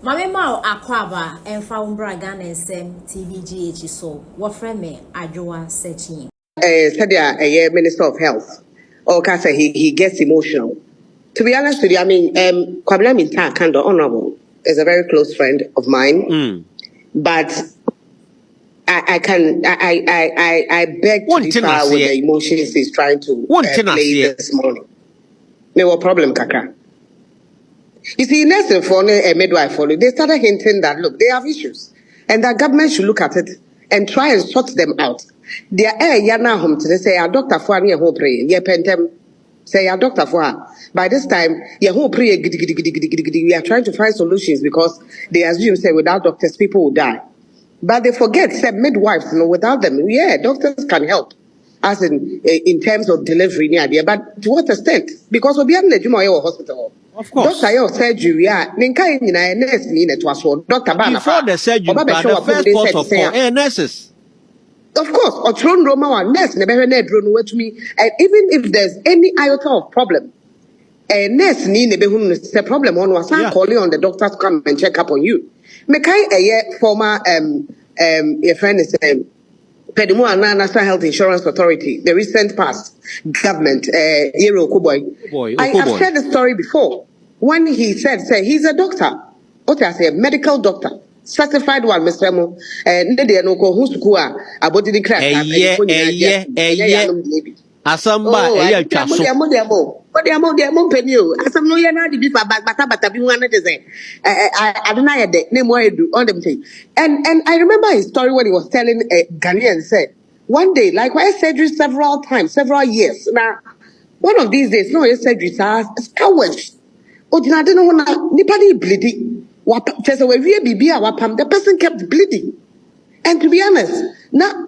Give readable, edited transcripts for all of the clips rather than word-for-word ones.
Mame ma akwaba emfa umbra Ghana SM TVGH so wofre me adwoa searching. Said a Minister of Health. Or can say he gets emotional. To be honest with you, I mean, Kwabena Minta Akando, honorable, is a very close friend of mine. But I beg to differ with the emotions he's trying to play this morning. No problem, Kaka. You see, nursing for a midwife for they started hinting that look, they have issues, and that government should look at it and try and sort them out. They are yana home today say a doctor for any whole pray, ye pentem say a doctor for her. By this time, ye whole pray we are trying to find solutions because they assume say without doctors people will die. But they forget say midwives, without them, yeah, doctors can help. As in terms of delivery, but to what extent? Because we are in the hospital. Of course. Doctor, your surgery, nurse, Doctor before the surgery, the first port of call, nurses. Of course, or thrown Roma nurse, never with me. And even if there's any iota of problem, a nurse need the problem on was calling on the doctor to come and check up on you. Mekai a former your friend is Pedimo National Health Insurance Authority, the recent past government, Yero Kuboy. I have shared the story before. When he said, he's a doctor. What I say, a medical doctor. Certified one, Mr. Mo. Nede no ko huskua abodi di crack. Asamba chaso. Mo penio. Asam no ya na di bifa bata bi wan na say. I don't know the name why do all them thing. And I remember his story when he was telling Ghanaian said one day, like I surgery several times, several years. Now, one of these days, no surgery scours. Oh, I don't know when nipadi bleeding. The person kept bleeding. And to be honest, not on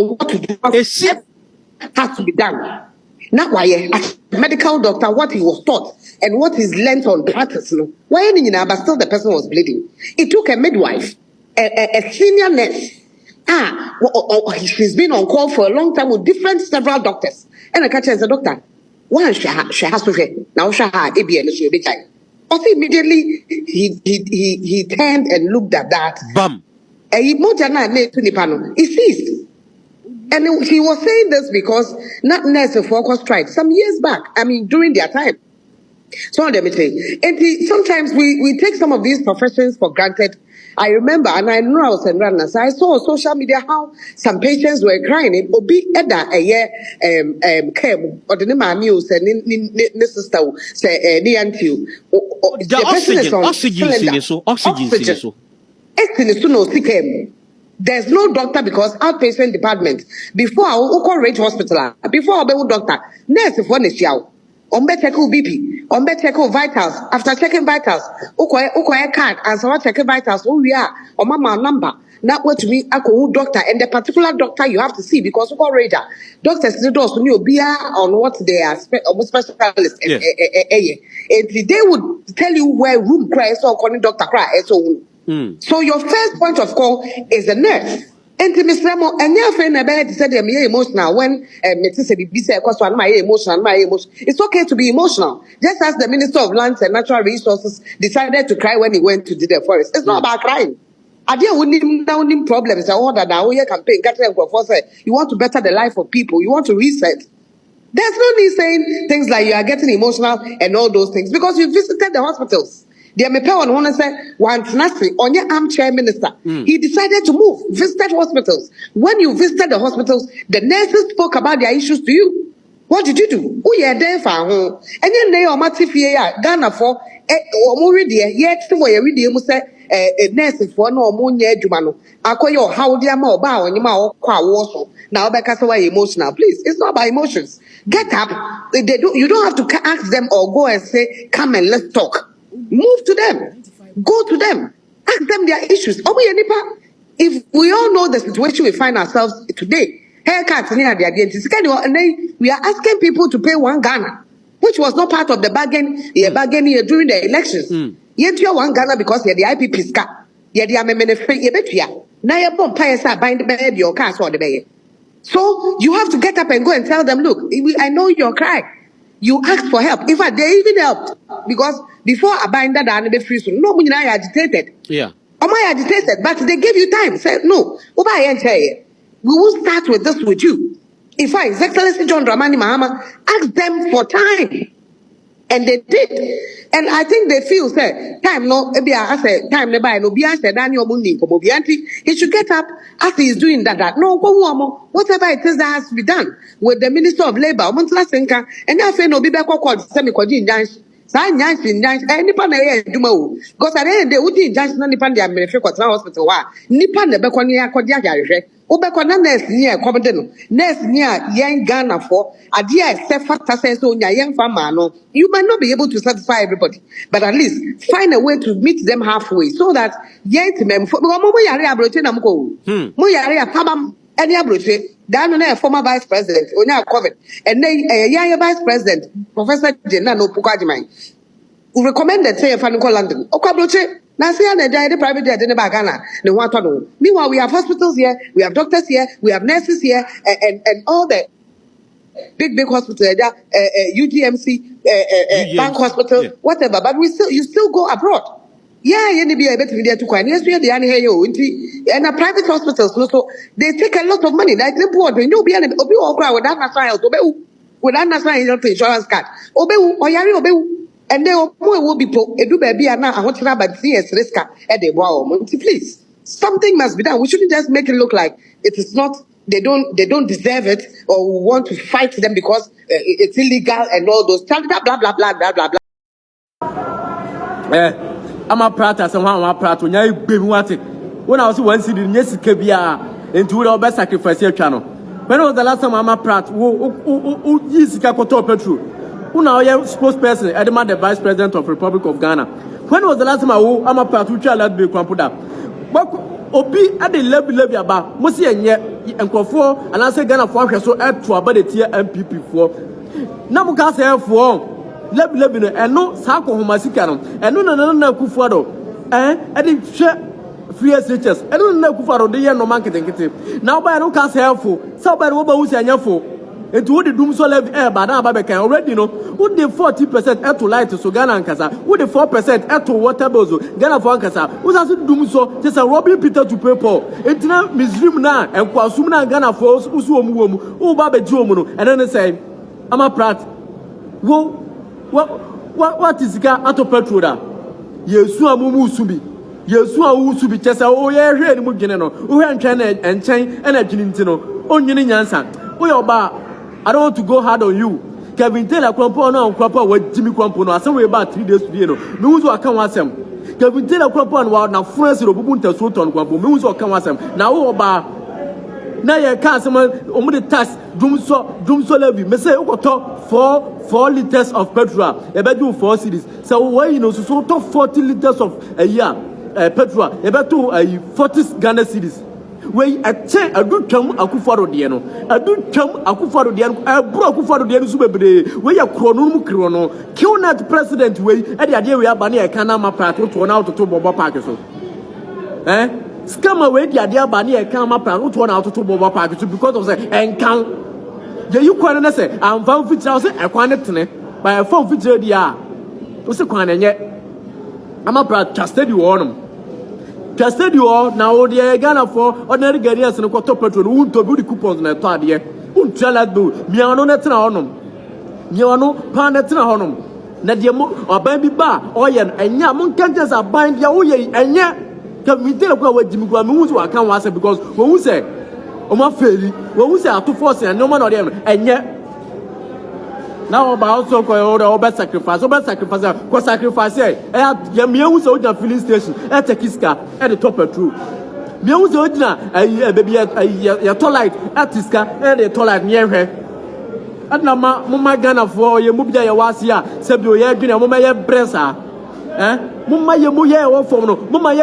what to do has to be done. Not why as a medical doctor, what he was taught and what he's learned on practice. Why but still the person was bleeding. It took a midwife, a senior nurse. She's been on call for a long time with several doctors. And I catch as a doctor. One she has to say now she had ABN. Also immediately he turned and looked at that. Bam. He ceased. And he was saying this because not nurse focus tried some years back. I mean during their time. So let me say, and sometimes we take some of these professions for granted. I remember, and I know I was in Rana, so I saw on social media how some patients were crying. It would be Eda a year came or the name of news and sister say near you. The oxygen. There's no doctor because outpatient department before I rate hospital before I doctor nurse if one is yaw. Check BP, check vitals. After checking vitals, ukoe card and so check vitals. Oh yeah, or mama number. Not what to me, doctor and the particular doctor you have to see because uko radar. Doctors need also know be on what they are specialists. They would tell you where room cries or calling doctor cry so. So your first point of call is a nurse. And Mr. Ramo, and your friend about said I'm emotional when my emotion. It's okay to be emotional. Just as the Minister of Lands and Natural Resources decided to cry when he went to the forest. It's not about crying. I didn't win problems. I order now your campaign. You want to better the life of people. You want to reset. There's no need saying things like you are getting emotional and all those things because you visited the hospitals. The MPO on say one on your armchair minister. He decided to move, visited hospitals. When you visited the hospitals, the nurses spoke about their issues to you. What did you do? Oh yeah, there for home. And then they are matifia Ghana for yet where you say nurses for no moon jumano. Akoyo how dear more bow and you ma now because why emotional. Please, it's not about emotions. Get up. You don't have to ask them or go and say, come and let's talk. Move to them. Go to them. Ask them their issues. If we all know the situation we find ourselves today, haircuts near the identity, and then we are asking people to pay 1 Ghana, which was not part of the bargain during the elections. Yet you're 1 Ghana because you're the IPP ska. You're the Amemene, you bet you. Now you're bomb bind the baby or car or the baby. So you have to get up and go and tell them, look, I know you're crying. You asked for help. In fact, they even helped because before I bind that and be free, so no one agitated. Yeah. Am I agitated? But they gave you time. Said no. We will start with this with you. In fact, His Excellency John Dramani Mahama asked them for time. And they did. And I think they feel say time no I say time never no be answer Daniel Mundi he should get up as he is doing that. No, whatever it is that has to be done with the Minister of Labor, and I say no be back semi nipa na ye adwuma o because at the end they would injunction na nipa dey amrefe kwatra hospital wa nipa na be kwani akodi ahwehwe obekọ na nurse ni e komde no nurse ni a yen Ghana for ade a se factor sense onya yen fa ma no you might not be able to satisfy everybody but at least find a way to meet them halfway so that yen timem mo yare abroche na mko mo yare apabam any abroche that no former vice president onya COVID and then vice president Professor Jenna no Pukwajiman we recommended say Fanuko London okabroche na say na the private jet in Ghana no want to know. Meanwhile we have hospitals here, we have doctors here, we have nurses here and all the big hospitals UGMC bank hospital whatever but you still go abroad. Yeah, you need be able to media to coin. Yes, we are the and a private hospitals so they take a lot of money. Like the poor, when you be an obi or crowd with that national health, with that national health insurance card. Obeu or yari obeu. And then will be do baby and now I want to have a CS risk at the wow. Please, something must be done. We shouldn't just make it look like it is not. They don't deserve it, or we want to fight them because it's illegal and all those blah blah blah blah blah blah blah. I'm a prata, somehow I'm a prata. When I baby what it when I was one city in Yesika into the best sacrifice channel. When was the last time I'm a prat? Who is Kakoto Petru? Who now are spokesperson, Edema, the Vice President of Republic of Ghana. When was the last time I'm a prat who child be Kwampuda? But Obi at the level about Mosi and yet and Kofo and I say Ghana for so add to about the tier MPP for Namuka say for level and no Sako Homasikano and no Kufado and share free SHS and no Kufado the year no marketing. Now by no cast helpful, somebody who's a nyafo. And to the doom so levy air, but now Babeka already know who the 40% air to light to Ghana and Casa, who the 4% air to water bozo, Ghana for Casa, who's also doom so just a Robin Peter to people. It's now Miss Rimna and Kwasumna Ghana force, Usuom, who Babe Jomono, and then they say, I'm a prat. What is the Ato Petroda? Yesua Mumu Subi. Yesua Usubi Chessa, oh, yeah, here in Muginano, who are China and Chain and a Ginintino, Onion Yansan, oh, your bar. I don't want to go hard on you. Kevin Taylor Kwampo no Kwampo with Jimmy Kwampo no some way about 3 days today no. Me who aka wasem. Kevin Taylor Kwampo and wa na France ro bubunta so ton Kwampo. Me who aka wasem. Na wo ba na ye ka asem omo de tax drum so levy. Me say ukoto 4 liters of petrol. E be do 4 cedis. So why you know so to 40 liters of a year petrol. E be to 40 Ghana cedis. Wey a chain a do twam akufaro de no a do twam akufaro de no a bro akufaro de no so bebre wey a krono mu kro no kill not president wey e de ade we aba na e kana ma park to na to bobo park so scammer wey de ade aba na e kana ma park to na to bobo park so because of say enkan ye you kwan na say am fan feature say e kwan tene by phone feature dia o se kwan enye ama park trusted you on Trusted you all now, the Ghana for ordinary Ghanaians and a quarter petrol, who to be the coupons in a third year. Who tell that do? Miano Netra honum. Miano Panetra honum. Nadiamo or baby bar, oyen, and Yamon can't are bind Yaoye, and yet can we tell what Jimmy Guamu to account was because when we say, oh my fairly, when we say are 2 force and no man or them, and yet. Now about also over sacrifice, because sacrifice, Yamian soldier filling station at a Kiska at the top of true. Mian soldier, a baby a tollite at Tiska and a tollite near her. At Mamma Ghana for your Mubia Yawasia, Sabio Yagina, Mumma Bressa, Mumma Yamuya or Fono, Mumma